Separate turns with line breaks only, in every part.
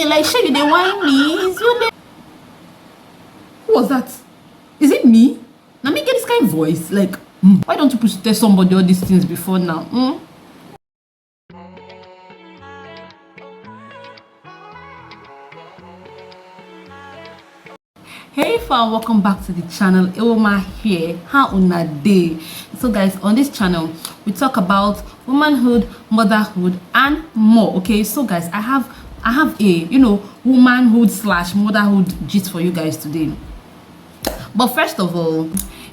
like sure you dey whine me. Is you dey... Who was that? Is it me? Now me get this kind of voice. Like, why don't you tell somebody all these things before now? Hey fam, welcome back to the channel. Eoma here. How una day? So guys, on this channel we talk about womanhood, motherhood and more. Okay, so guys, I have a womanhood / motherhood gist for you guys today. But first of all,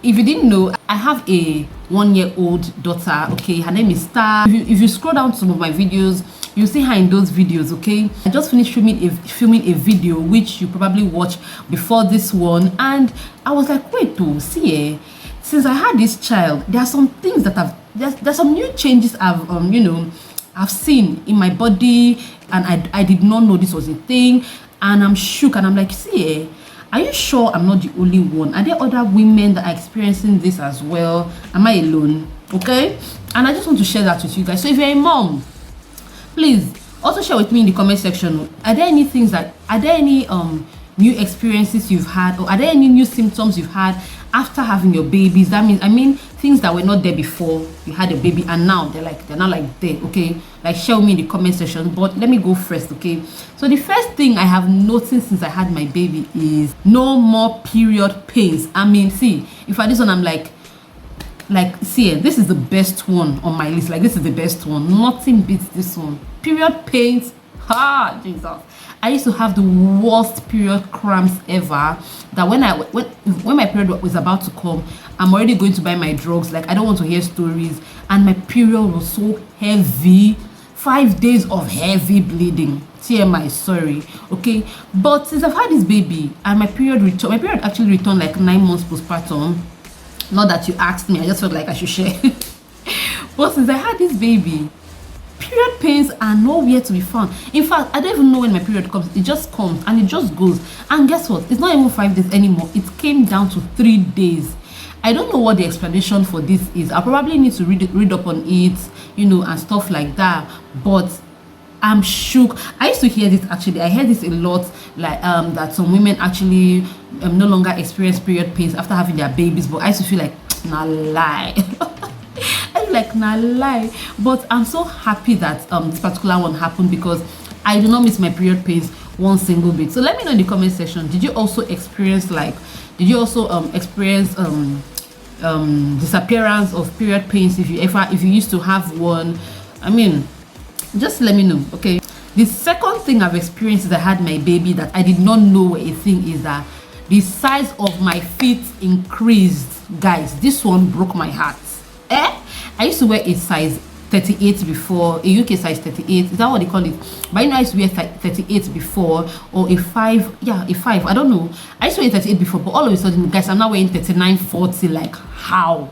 if you didn't know, I have a 1-year-old daughter. Okay, her name is Star. If you scroll down some of my videos, you see her in those videos. Okay, I just finished filming a video which you probably watched before this one, and I was like, wait to see, since I had this child, there are some things that there's some new changes I've seen in my body, and I did not know this was a thing, and I'm shook, and I'm like, see, are you sure I'm not the only one? Are there other women that are experiencing this as well? Am I alone? Okay, and I just want to share that with you guys. So if you're a mom, please also share with me in the comment section. Are there any new experiences you've had, or are there any new symptoms you've had after having your babies? That means, I mean, things that were not there before you had a baby and now they're not like there. Okay, like share with me in the comment section. But let me go first. Okay, so the first thing I have noticed since I had my baby is no more period pains. I mean, see, if I this one, I'm like see, this is the best one on my list. Like, this is the best one. Nothing beats this one. Period pains. Jesus, I used to have the worst period cramps ever, that when my period was about to come, I'm already going to buy my drugs. Like, I don't want to hear stories. And my period was so heavy. 5 days of heavy bleeding. TMI, sorry. Okay, but since I've had this baby and my period actually returned like 9 months postpartum. Not that you asked me, I just felt like I should share. But since I had this baby, period pains are nowhere to be found. In fact, I don't even know when my period comes. It just comes and it just goes. And guess what? It's not even 5 days anymore. It came down to 3 days. I don't know what the explanation for this is. I probably need to read up on it, and stuff like that. But I'm shook. I used to hear this actually. I heard this a lot, like that some women actually no longer experience period pains after having their babies. But I used to feel like nah lie. I feel like nah lie. But I'm so happy that this particular one happened, because I do not miss my period pains one single bit. So let me know in the comment section. Did you also experience disappearance of period pains? If you used to have one, I mean, just let me know. Okay, the second thing I've experienced is I had my baby that I did not know were a thing, is that the size of my feet increased. Guys, this one broke my heart. I used to wear a size 38 before, a UK size 38, is that what they call it? But I used to wear 38 before, or a 5, a 5, I don't know. I used to wear 38 before, but all of a sudden, guys, I'm now wearing 39, 40. Like, how?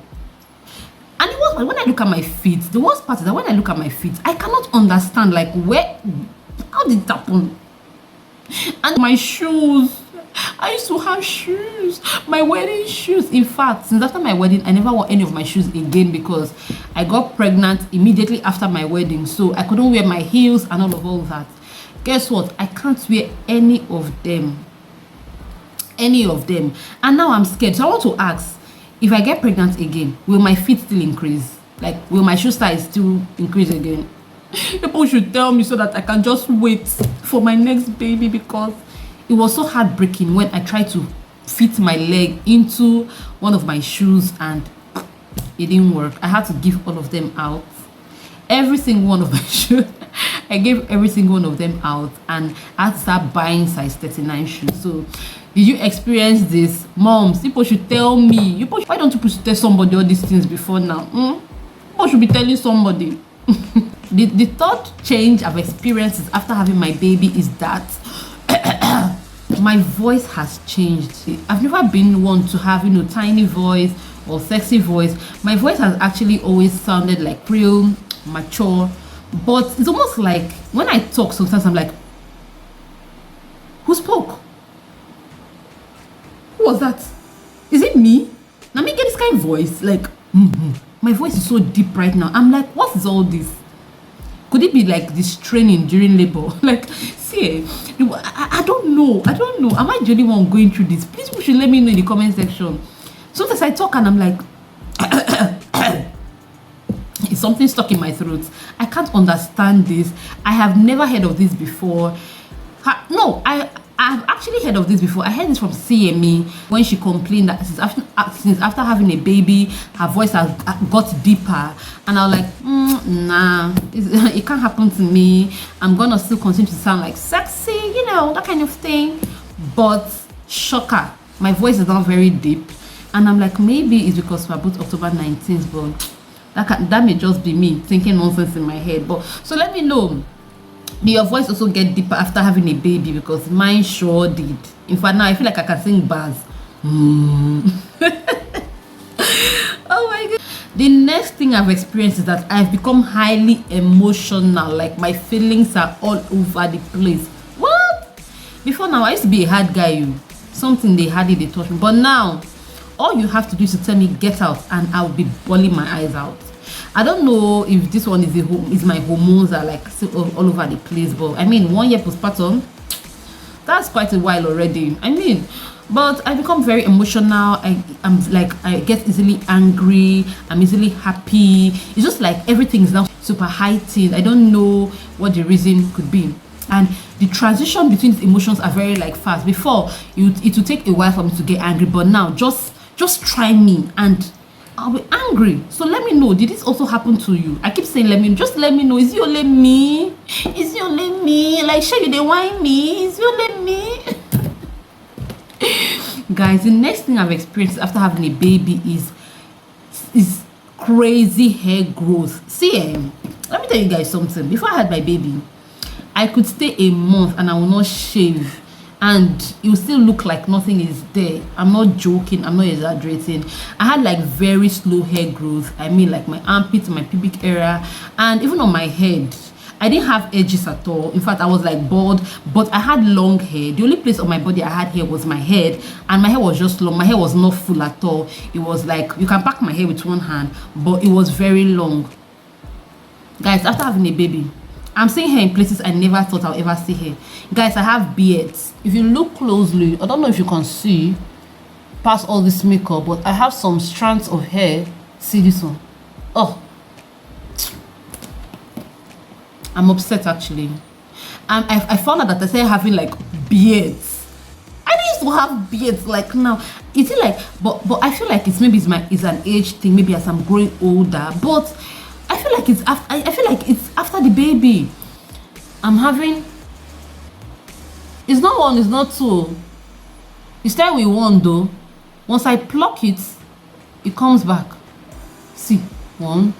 And it was when I look at my feet, the worst part is that when I look at my feet, I cannot understand, like, how did it happen? And my shoes, I used to have shoes, my wedding shoes. In fact, since after my wedding, I never wore any of my shoes again, because I got pregnant immediately after my wedding, so I couldn't wear my heels and all that. Guess what? I can't wear any of them. And now I'm scared. So I want to ask, if I get pregnant again, will my feet still increase? Like, will my shoe size still increase again? People should tell me so that I can just wait for my next baby, because it was so heartbreaking when I tried to fit my leg into one of my shoes and it didn't work. I had to give all of them out. Every single one of my shoes. I gave every single one of them out, and I had to start buying size 39 shoes. So, did you experience this? Moms, people should tell me. Why don't you tell somebody all these things before now? People should be telling somebody. The third change I've experienced after having my baby is that my voice has changed. I've never been one to have, tiny voice or sexy voice. My voice has actually always sounded like real mature, but it's almost like when I talk, sometimes I'm like, who spoke? Who was that? Is it me? Now me get this kind of voice, like my voice is so deep right now. I'm like, what is all this? Could it be like this training during labor? Like, see, see, I don't know. Am I the only one going through this? Please, you should let me know in the comment section. Sometimes I talk and I'm like, it's something stuck in my throat. I can't understand this. I have never heard of this before. No, I've actually heard of this before. I heard this from CME when she complained that since after having a baby, her voice has got deeper. And I was like, nah, it can't happen to me. I'm gonna still continue to sound like sexy, you know, that kind of thing. But shocker, my voice is now very deep. And I'm like, maybe it's because we're both October 19th, but that may just be me thinking nonsense in my head. But so let me know. Did your voice also get deeper after having a baby? Because mine sure did. In fact, now I feel like I can sing bars. Oh my god. The next thing I've experienced is that I've become highly emotional. Like my feelings are all over the place. What? Before now, I used to be a hard guy. Something they hardly they touch me. But now, all you have to do is to tell me get out, and I'll be bawling my eyes out. I don't know if this one is my hormones are like all over the place, but I mean 1 year postpartum, that's quite a while already. I mean, but I become very emotional. I'm like, I get easily angry, I'm easily happy. It's just like everything is now super heightened. I don't know what the reason could be. And the transition between these emotions are very like fast. Before it would take a while for me to get angry, but now just try me and I'll be angry. So let me know, did this also happen to you? I keep saying let me know. Is it only me? Is it only me? Like, sure, you dey whine me? Is it only me? Guys, the next thing I've experienced after having a baby is crazy hair growth. See, let me tell you guys something. Before I had my baby, I could stay a month and I will not shave, and it will still look like nothing is there. I'm not joking, I'm not exaggerating. I had like very slow hair growth. I mean, like my armpits, my pubic area, and even on my head, I didn't have edges at all. In fact, I was like bald, but I had long hair. The only place on my body I had hair was my head, and my hair was just long. My hair was not full at all. It was like, you can pack my hair with one hand, but it was very long. Guys, after having a baby, I'm seeing hair in places I never thought I'll ever see hair. Guys, I have beards. If you look closely, I don't know if you can see past all this makeup, but I have some strands of hair. See this one? Oh, I'm upset actually. I found out that I started having like beards. I didn't used to have beards like now. Is it like, but I feel like it's an age thing, maybe as I'm growing older, but I feel like it's after the baby. I'm having, it's not one, it's not two. You start with one though. Once I pluck it, it comes back. See, 1,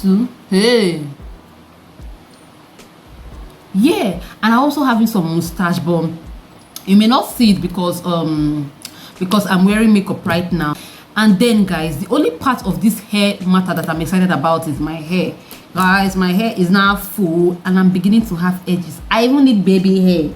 2, hey. Yeah, and I also having some mustache, but you may not see it because I'm wearing makeup right now. And then guys, the only part of this hair matter that I'm excited about is my hair. Guys, my hair is now full and I'm beginning to have edges. I even need baby hair.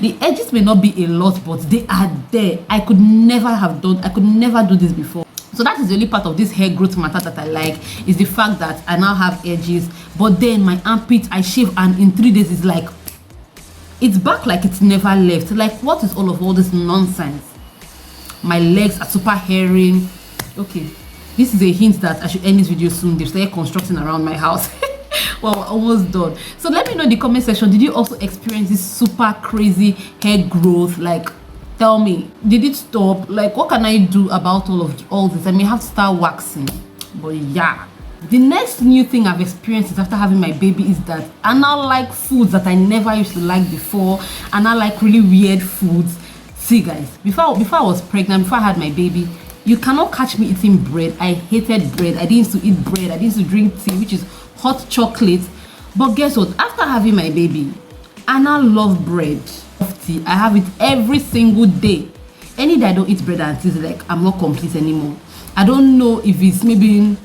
The edges may not be a lot, but they are there. I could never do this before. So that is the only part of this hair growth matter that I like, is the fact that I now have edges. But then my armpit, I shave, and in 3 days it's like, it's back like it's never left. Like, what is all this nonsense? My legs are super hairy. Okay, this is a hint that I should end this video soon. They've started constructing around my house. Well, we're almost done. So let me know in the comment section, did you also experience this super crazy hair growth? Like, tell me, did it stop? Like, what can I do about all this? I may have to start waxing. But yeah, the next new thing I've experienced is after having my baby is that I now like foods that I never used to like before, and I like really weird foods. See guys, before I was pregnant, before I had my baby, you cannot catch me eating bread. I hated bread. I didn't used to eat bread. I didn't used to drink tea, which is hot chocolate. But guess what? After having my baby, I now love bread. Tea, I have it every single day. Any day I don't eat bread and tea, like I'm not complete anymore. I don't know if it's maybe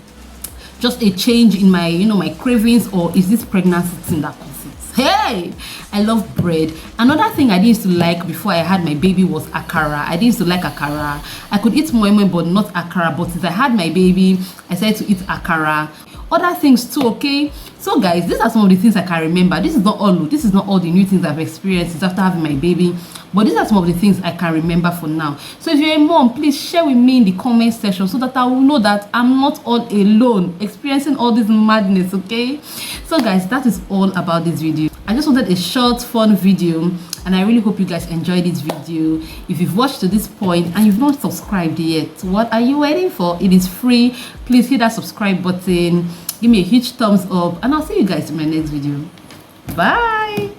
just a change in my, my cravings, or is this pregnancy thing that causes? Hey, I love bread. Another thing I didn't used to like before I had my baby was akara. I didn't used to like akara. I could eat moi moi, but not akara. But since I had my baby, I started to eat akara. Other things too, okay? So guys, these are some of the things I can remember. This is not all the new things I've experienced since after having my baby, but these are some of the things I can remember for now. So if you're a mom, please share with me in the comment section so that I will know that I'm not all alone experiencing all this madness. Okay, so guys, that is all about this video. I just wanted a short fun video, and I really hope you guys enjoyed this video. If you've watched to this point and you've not subscribed yet, what are you waiting for? It is free. Please hit that subscribe button, give me a huge thumbs up, and I'll see you guys in my next video. Bye.